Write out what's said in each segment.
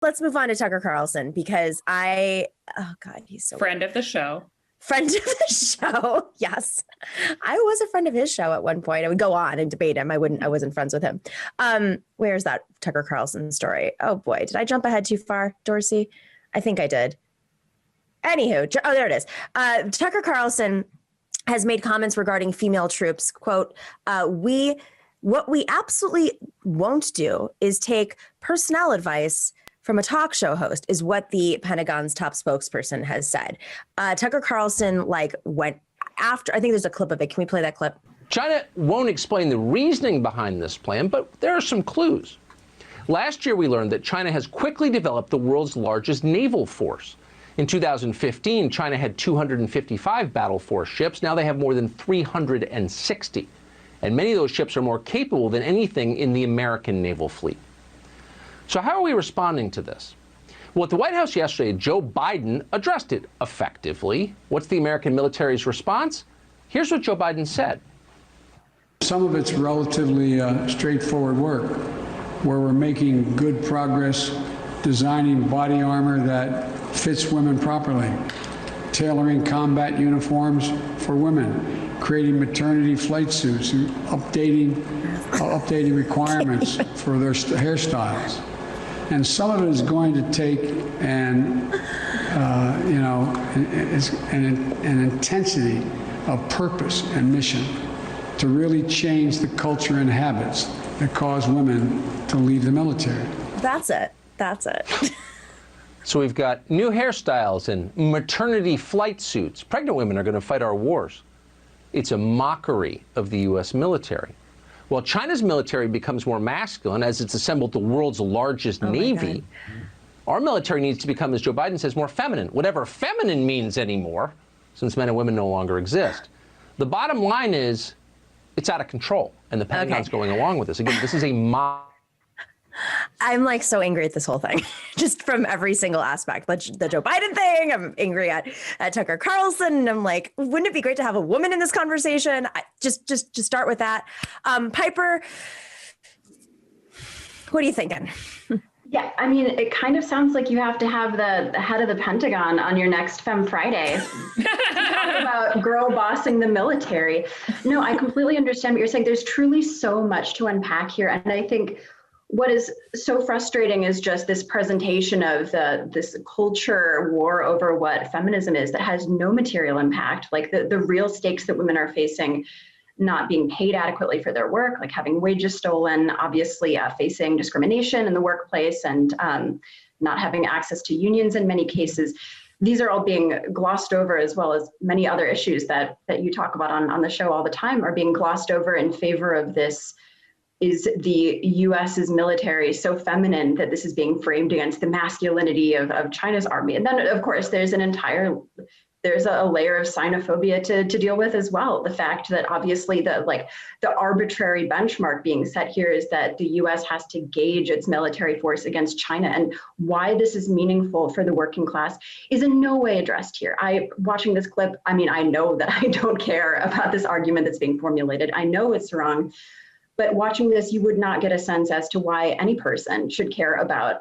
let's move on to Tucker Carlson because oh God, he's so friend of the show. Friend of the show. Yes. I was a friend of his show at one point. I would go on and debate him. I wasn't friends with him. Where's that Tucker Carlson story? Oh boy, did I jump ahead too far, Dorsey? I think I did. Anywho, there it is. Tucker Carlson has made comments regarding female troops. Quote, what we absolutely won't do is take personnel advice from a talk show host, is what the Pentagon's top spokesperson has said. Tucker Carlson went after, I think there's a clip of it. Can we play that clip? China won't explain the reasoning behind this plan, but there are some clues. Last year, we learned that China has quickly developed the world's largest naval force. In 2015, China had 255 battle force ships. Now they have more than 360. And many of those ships are more capable than anything in the American naval fleet. So how are we responding to this? Well, at the White House yesterday, Joe Biden addressed it effectively. What's the American military's response? Here's what Joe Biden said. Some of it's relatively straightforward work, where we're making good progress designing body armor that fits women properly, tailoring combat uniforms for women, creating maternity flight suits, and updating requirements for their hairstyles. And some of it is going to take an intensity of purpose and mission to really change the culture and habits that cause women to leave the military. That's it. So we've got new hairstyles and maternity flight suits. Pregnant women are going to fight our wars. It's a mockery of the U.S. military. While China's military becomes more masculine as it's assembled the world's largest navy, our military needs to become, as Joe Biden says, more feminine, whatever feminine means anymore, since men and women no longer exist. The bottom line is it's out of control, and the Pentagon's going along with this. Again, this is a I'm so angry at this whole thing, just from every single aspect. The Joe Biden thing, I'm angry at Tucker Carlson. I'm like, wouldn't it be great to have a woman in this conversation? Just start with that. Piper, what are you thinking? Yeah, I mean, it kind of sounds like you have to have the head of the Pentagon on your next Femme Friday. Talk about girl bossing the military. No, I completely understand what you're saying. There's truly so much to unpack here. And I think what is so frustrating is just this presentation of this culture war over what feminism is that has no material impact, like the real stakes that women are facing, not being paid adequately for their work, like having wages stolen, obviously facing discrimination in the workplace, and not having access to unions in many cases. These are all being glossed over, as well as many other issues that you talk about on the show all the time are being glossed over in favor of this. Is the US's military so feminine that this is being framed against the masculinity of China's army? And then, of course, there's a layer of xenophobia to deal with as well. The fact that obviously the arbitrary benchmark being set here is that the US has to gauge its military force against China, and why this is meaningful for the working class is in no way addressed here. Watching this clip, I mean, I know that I don't care about this argument that's being formulated. I know it's wrong. But watching this, you would not get a sense as to why any person should care about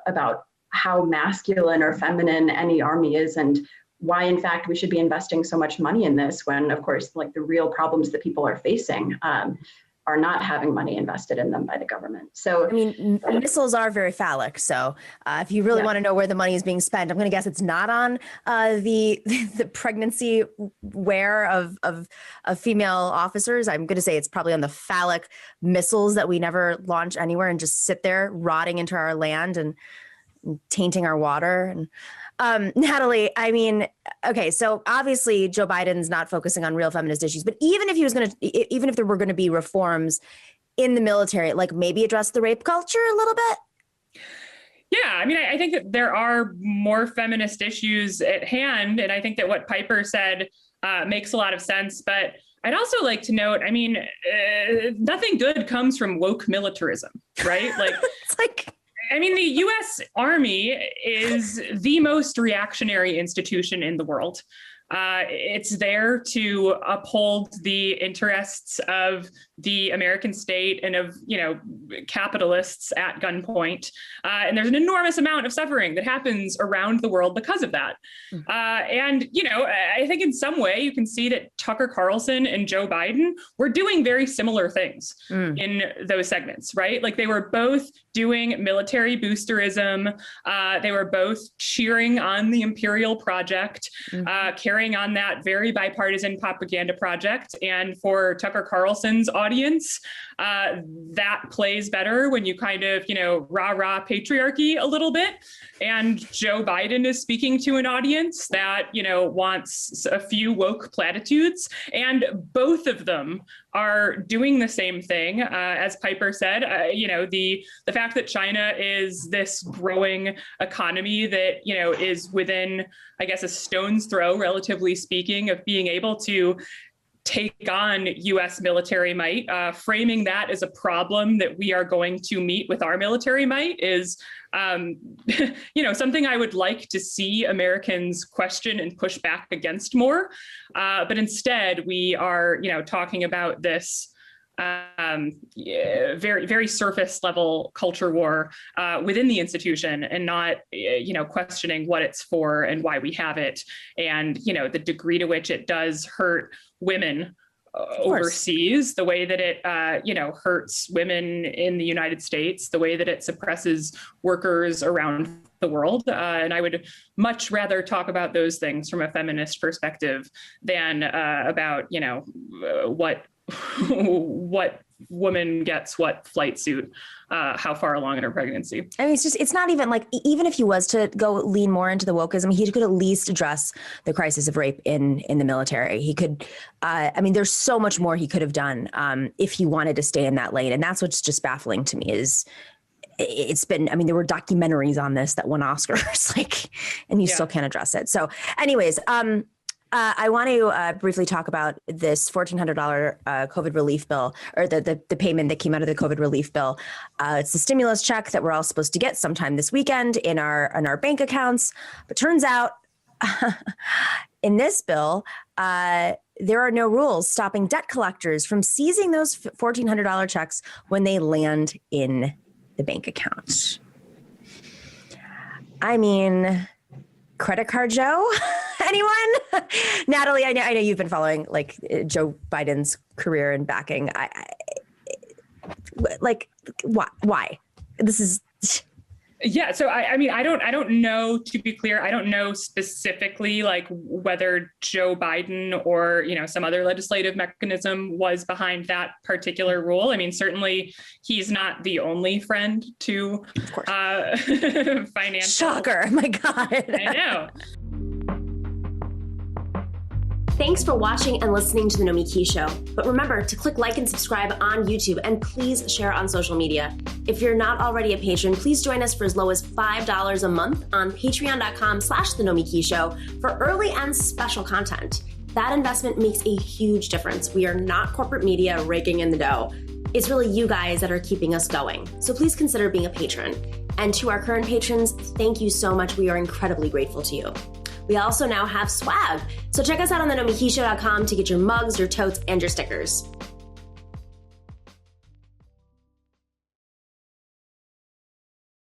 how masculine or feminine any army is, and why, in fact, we should be investing so much money in this when, of course, the real problems that people are facing are not having money invested in them by the government. So, I mean, missiles are very phallic. So if you really want to know where the money is being spent, I'm going to guess it's not on the pregnancy wear of female officers. I'm going to say it's probably on the phallic missiles that we never launch anywhere and just sit there rotting into our land and tainting our water. And Natalie, I mean, okay, so obviously Joe Biden's not focusing on real feminist issues, but even if there were going to be reforms in the military, maybe address the rape culture a little bit. Yeah, I mean, I think that there are more feminist issues at hand, and I think that what Piper said makes a lot of sense. But I'd also like to note, I mean, nothing good comes from woke militarism, right? I mean, the U.S. Army is the most reactionary institution in the world. It's there to uphold the interests of the American state and of, capitalists at gunpoint. And there's an enormous amount of suffering that happens around the world because of that. And I think in some way you can see that Tucker Carlson and Joe Biden were doing very similar things in those segments, right? Like they were both doing military boosterism. They were both cheering on the imperial project, carrying on that very bipartisan propaganda project. And for Tucker Carlson's audience, that plays better when you kind of, rah-rah patriarchy a little bit. And Joe Biden is speaking to an audience that, wants a few woke platitudes. And both of them are doing the same thing. As Piper said, the fact that China is this growing economy that, is within, I guess, a stone's throw, relatively speaking, of being able to take on U.S. military might, framing that as a problem that we are going to meet with our military might is, something I would like to see Americans question and push back against more. But instead, we are, talking about this very, very surface level culture war within the institution, and not, questioning what it's for and why we have it, and the degree to which it does hurt women overseas, the way that it hurts women in the United States, the way that it suppresses workers around the world. And I would much rather talk about those things from a feminist perspective than about what woman gets what flight suit, how far along in her pregnancy. I mean, it's not even like, even if he was to go lean more into the wokeism, he could at least address the crisis of rape in the military. He could, there's so much more he could have done if he wanted to stay in that lane. And that's what's just baffling to me is it's been, there were documentaries on this that won Oscars, and you still can't address it. So anyways, I want to briefly talk about this $1,400 COVID relief bill, or the payment that came out of the COVID relief bill. It's the stimulus check that we're all supposed to get sometime this weekend in our bank accounts. But turns out in this bill, there are no rules stopping debt collectors from seizing those $1,400 checks when they land in the bank account. Credit card Joe? Anyone? Natalie, I know you've been following Joe Biden's career and backing. Why? This is. Yeah. So I don't know, to be clear, I don't know specifically whether Joe Biden or, some other legislative mechanism was behind that particular rule. Certainly he's not the only friend to financial. Shocker. Oh my God. I know. Thanks for watching and listening to The Nomiki Show. But remember to click like and subscribe on YouTube, and please share on social media. If you're not already a patron, please join us for as low as $5 a month on patreon.com/The Nomiki Show for early and special content. That investment makes a huge difference. We are not corporate media raking in the dough. It's really you guys that are keeping us going. So please consider being a patron. And to our current patrons, thank you so much. We are incredibly grateful to you. We also now have swag. So check us out on thenomikishow.com to get your mugs, your totes, and your stickers.